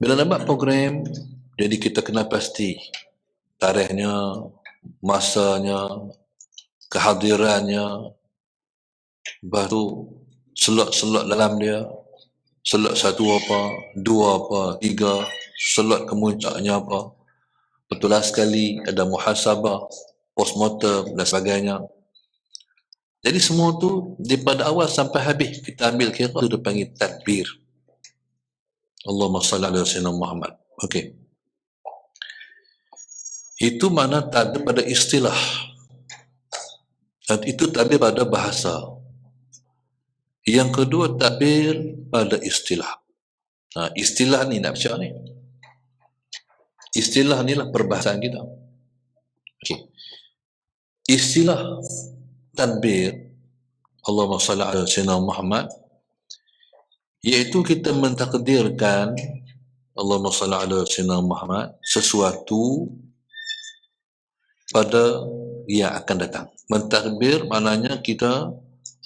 Bila nak buat program, jadi kita kena pasti tarikhnya, masanya, kehadirannya, lepas tu slot-slot dalam dia, slot 1 apa, 2 apa, 3, slot kemuncaknya apa, betul sekali ada muhasabah, postmortem dan sebagainya. Jadi semua tu daripada awal sampai habis kita ambil kira tu dipanggil tadbir. Allahumma salli ala sayyidina Muhammad. Okey. Itu makna tadbir pada istilah. Dan itu tadbir pada bahasa. Yang kedua tadbir pada istilah. Istilah ni nak baca ni. Istilah ni lah perbahasan kita. Okey. Istilah tadbir Allahumma salli ala sayyidina Muhammad, iaitu kita mentakdirkan Allahumma salli ala sayyidina Muhammad sesuatu pada yang akan datang. Mentakbir maknanya kita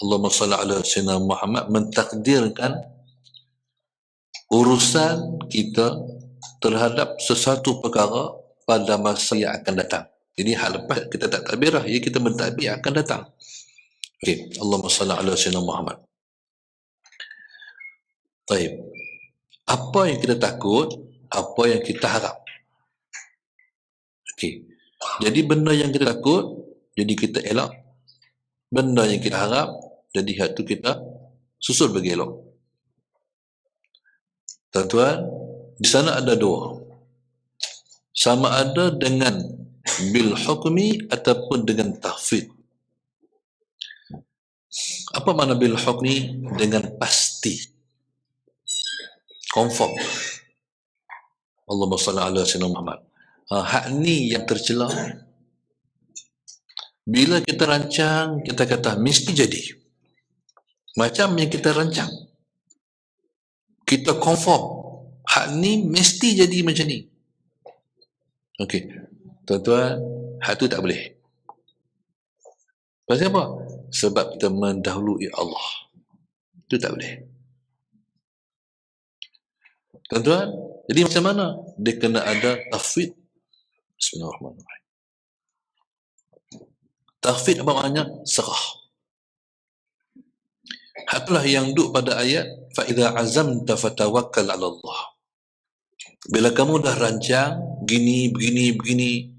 Allahumma salli ala sayyidina Muhammad mentakdirkan urusan kita terhadap sesuatu perkara pada masa yang akan datang. Jadi hal lepas kita tak takbir lah, ya kita mentakbir akan datang. Okey, Allahumma salli ala sayyidina Muhammad. Baik. Apa yang kita takut, apa yang kita harap. Okey. Jadi benda yang kita takut, jadi kita elak. Benda yang kita harap, jadi hal tu kita susul bagi elok. Tuan-tuan, di sana ada dua. Sama ada dengan bil hukmi ataupun dengan tahfidz. Apa makna bil hukmi? Dengan pasti, confirm. Allahumma salli ala sayyidina Muhammad. Hak ni yang tercela. Bila kita rancang, kita kata mesti jadi. Macam yang kita rancang, kita confirm hak ni mesti jadi macam ni. Okey, tuan-tuan, hak tu tak boleh. Pasal apa? Sebab kita mendahului Allah. Itu tak boleh. Tuan-tuan, jadi macam mana? Dia kena ada tahfidz. Bismillahirrahmanirrahim. Tahfidz apa maknanya? Serah. Itulah yang duduk pada ayat fa idza azamta fatawakkal 'ala Allah. Bila kamu dah rancang begini,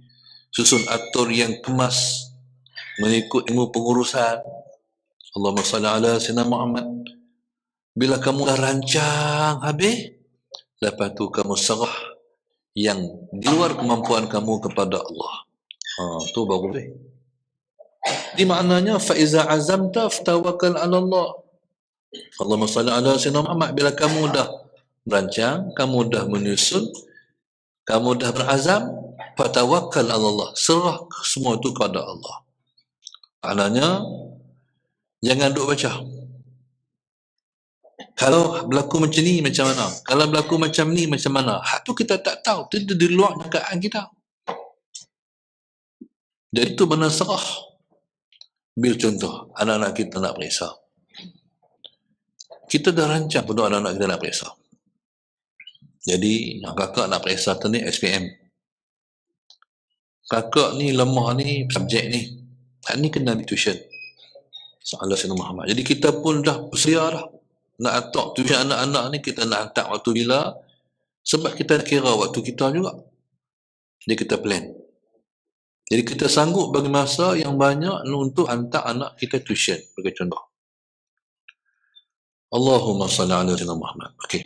susun atur yang kemas mengikut ilmu pengurusan. Allahumma salli ala sayyidina Muhammad. Bila kamu dah rancang habis, lepas tu kamu serah yang di luar kemampuan kamu kepada Allah. Tu baru boleh. Di maknanya fa iza azamta fatawakkal 'ala Allah. Allahumma salli ala sayyidina Muhammad. Bila kamu dah merancang, kamu dah menyusun, kamu dah berazam, fatawakkal 'ala Allah. Serah semua itu kepada Allah. Maknanya jangan duk baca. Kalau berlaku macam ni macam mana? Kalau berlaku macam ni macam mana? Hak tu kita tak tahu. Itu di luar jangkaan kita. Jadi itu benar serah. Bil contoh, anak-anak kita nak periksa. Kita dah rancang untuk anak-anak kita nak periksa. Jadi, kakak nak periksa tu ni SPM. Kakak ni lemah ni, subjek ni. Hak ni kena di tuition. Soalan Sayyidina Muhammad. Jadi kita pun dah bersedia dah. Nak hantar tuition anak-anak ni, kita nak hantar waktu bila. Sebab kita nak kira waktu kita juga. Jadi kita plan. Jadi kita sanggup bagi masa yang banyak untuk hantar anak kita tuition. Bagi contoh. Allahumma salli ala sayyidina Muhammad. Okey.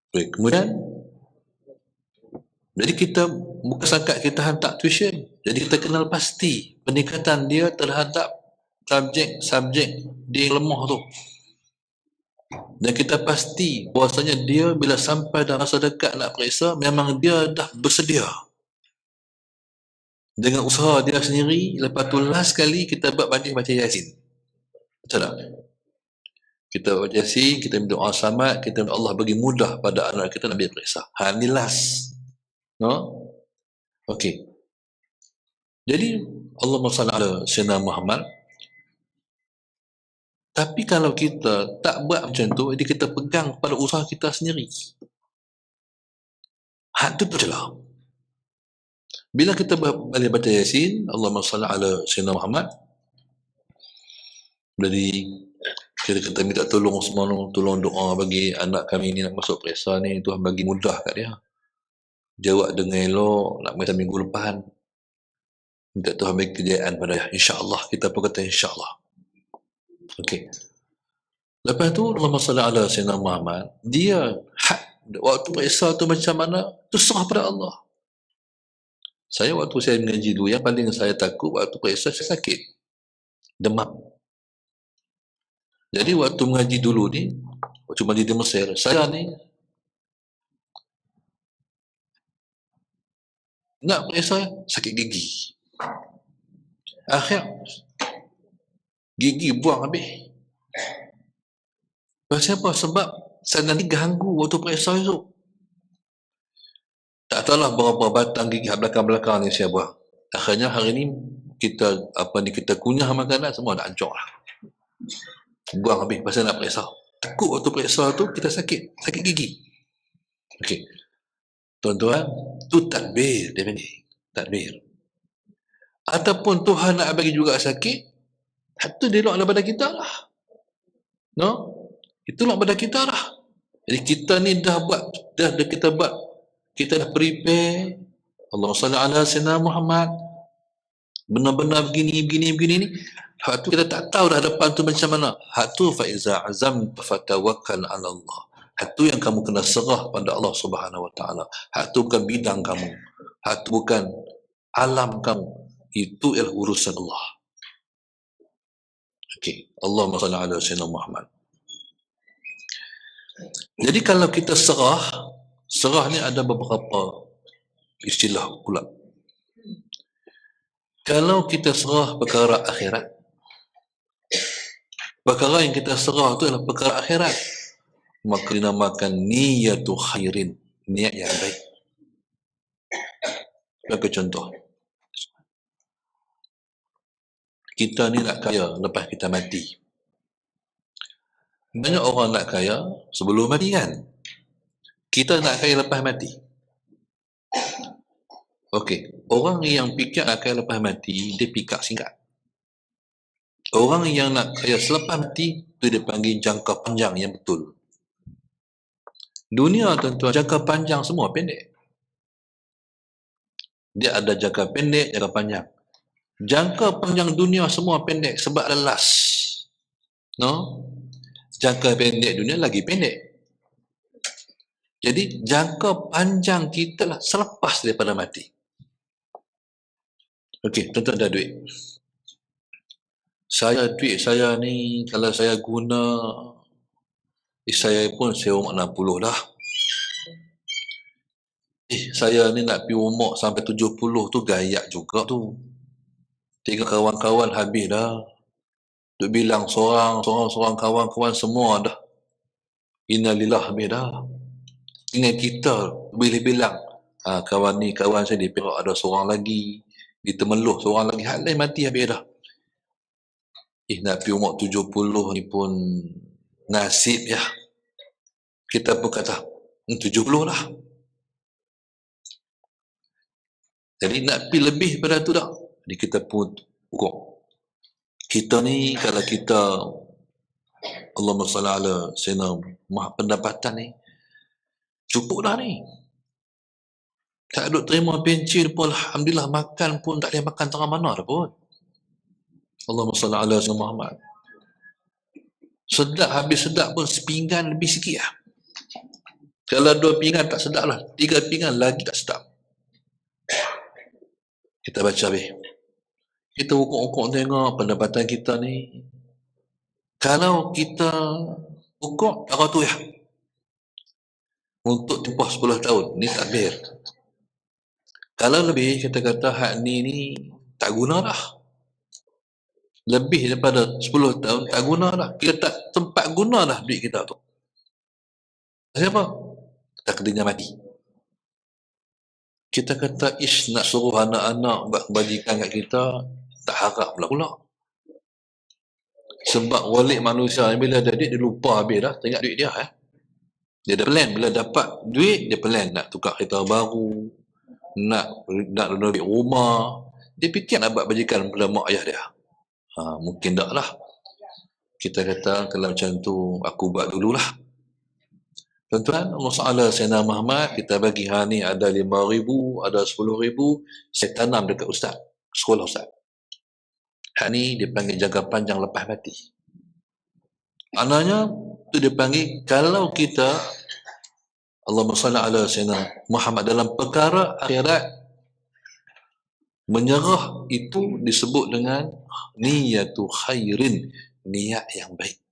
Baik. Kemudian, jadi kita bukan sangkat kita hantar tuition. Jadi kita kenal pasti peningkatan dia terhadap subjek dia yang lemah tu. Dan kita pasti bahasanya dia bila sampai dalam masa dekat nak periksa, memang dia dah bersedia. Dengan usaha dia sendiri, lepas tu last sekali kita buat baca Yasin. Betul tak? Kita baca Yasin, kita berdoa samad, kita minta Allah bagi mudah pada anak kita nak periksa. Ni last. No? Okey. Jadi Allahumma salli ala sayyidina Muhammad. Tapi kalau kita tak buat macam tu, jadi kita pegang pada usaha kita sendiri. Had tu tercelah. Bila kita balik baca Yasin, Allahumma salli ala Sayyidina Muhammad, jadi kita minta tolong semua, tolong doa bagi anak kami ni nak masuk periksa ni, Tuhan bagi mudah kat dia. Jawab dengan elok, nak masa minggu lepas. Minta Tuhan bagi kejayaan pada dia. InsyaAllah, kita pun kata insyaAllah. Okey. Lepas tu, Allahumma salli ala Sayyidina Muhammad, dia waktu periksa tu macam mana, tu serah pada Allah. Waktu saya mengaji dulu, yang paling saya takut waktu periksa saya sakit. Demam. Jadi waktu mengaji dulu ni, waktu mengaji di Mesir, saya ni nak periksa sakit gigi. Akhir gigi buang habis. Pasal apa? Sebab saya nanti ganggu waktu periksa tu. Tak tahulah berapa batang gigi belakang-belakang ni saya buang. Akhirnya hari ni kita kita kunyah makanan semua nak hancur lah. Buang habis pasal nak periksa. Takut waktu periksa tu kita sakit gigi. Okey. Tuan-tuan, tu tadbir dia ni. Tadbir. Ataupun Tuhan nak bagi juga sakit, itu dia elok daripada kita lah. No? Itulah pada kita lah. Jadi kita ni dah kita dah prepare. Allahumma salli ala Sayyidina Muhammad. Benar-benar begini ni. Hak tu kita tak tahu dah depan tu macam mana. Hak tu fa iza azamta fatawakkal ala Allah. Hak tu yang kamu kena serah pada Allah Subhanahu wa taala. Hak tu bukan bidang kamu. Hak tu bukan alam kamu. Itu ialah urusan Allah. Okey, Allahumma salli ala Sayyidina Muhammad. Jadi kalau kita serah ni ada beberapa istilah pula. Kalau kita serah perkara akhirat, perkara yang kita serah tu adalah perkara akhirat, maka dinamakan niyatu khairin, niat yang baik. Bagi contoh, kita ni nak kaya lepas kita mati. Banyak orang nak kaya sebelum mati kan? Kita nak kaya lepas mati. Okey, orang yang fikir nak kaya lepas mati, dia fikir singkat. Orang yang nak kaya selepas mati, itu dia panggil jangka panjang yang betul. Dunia tuan-tuan, jangka panjang semua pendek. Dia ada jangka pendek, jangka panjang. Jangka panjang dunia semua pendek sebab ada last. No? Jangka pendek dunia lagi pendek. Jadi jangka panjang kita lah selepas daripada mati. Okey, tuan-tuan ada duit. Duit saya ni kalau saya guna, saya pun saya umur 60 dah. Saya ni nak pergi umur sampai 70 tu gayak juga tu. Tiga kawan-kawan habis dah. Duk bilang seorang kawan-kawan semua dah. Innalillah habis dah. Dengan kita boleh bilang, kawan ni kawan saya di Perak ada seorang lagi, di Temeloh seorang lagi, hal lain mati habis dah. Nak pergi umur 70 ni pun nasib ya. Kita pun kata 70 lah. Jadi nak pergi lebih pada tu dah. Jadi kita pun ukur. Kita ni kalau kita Allahumma salli ala Sayyidina Muhammad, pendapatan ni cukup dah ni. Tak duk terima pencen pun alhamdulillah, makan pun tak boleh makan tengah mana dah pun. Allahumma salli ala Sayyidina Muhammad. Sedap habis sedap pun sepinggan lebih sikit lah. Kalau 2 pinggan tak sedap lah, 3 pinggan lagi tak sedap. Kita baca habis. Kita ukur-ukur tengok pendapatan kita ni. Kalau kita ukur, apa tu ya? Untuk tempoh 10 tahun, ni takbir. Kalau lebih, kita kata hak ni tak guna dah. Lebih daripada 10 tahun, tak guna dah. Kita tak tempat guna dah duit kita tu. Siapa? Takdirnya mati. Kita kata, nak suruh anak-anak bajikan kat kita, tak harap pula. Sebab walik manusia bila ada duit, dia lupa habis dah, tengok duit dia. Dia ada plan, bila dapat duit, dia plan nak tukar kereta baru, nak renovate rumah. Dia fikir nak buat bajikan pada mak ayah dia. Mungkin tak lah. Kita kata kalau macam tu aku buat dululah. Tuan-tuan, Allah Ta'ala Sayyidina Muhammad, kita bagi ni ada 5,000, ada 10,000, saya tanam dekat ustaz, sekolah ustaz. Hak ni dia panggil jangka panjang lepas mati. Maknanya tu dia panggil, kalau kita Allahumma salli ala Sayyidina Muhammad dalam perkara akhirat, menyerah itu disebut dengan niyatu khairin, niat yang baik.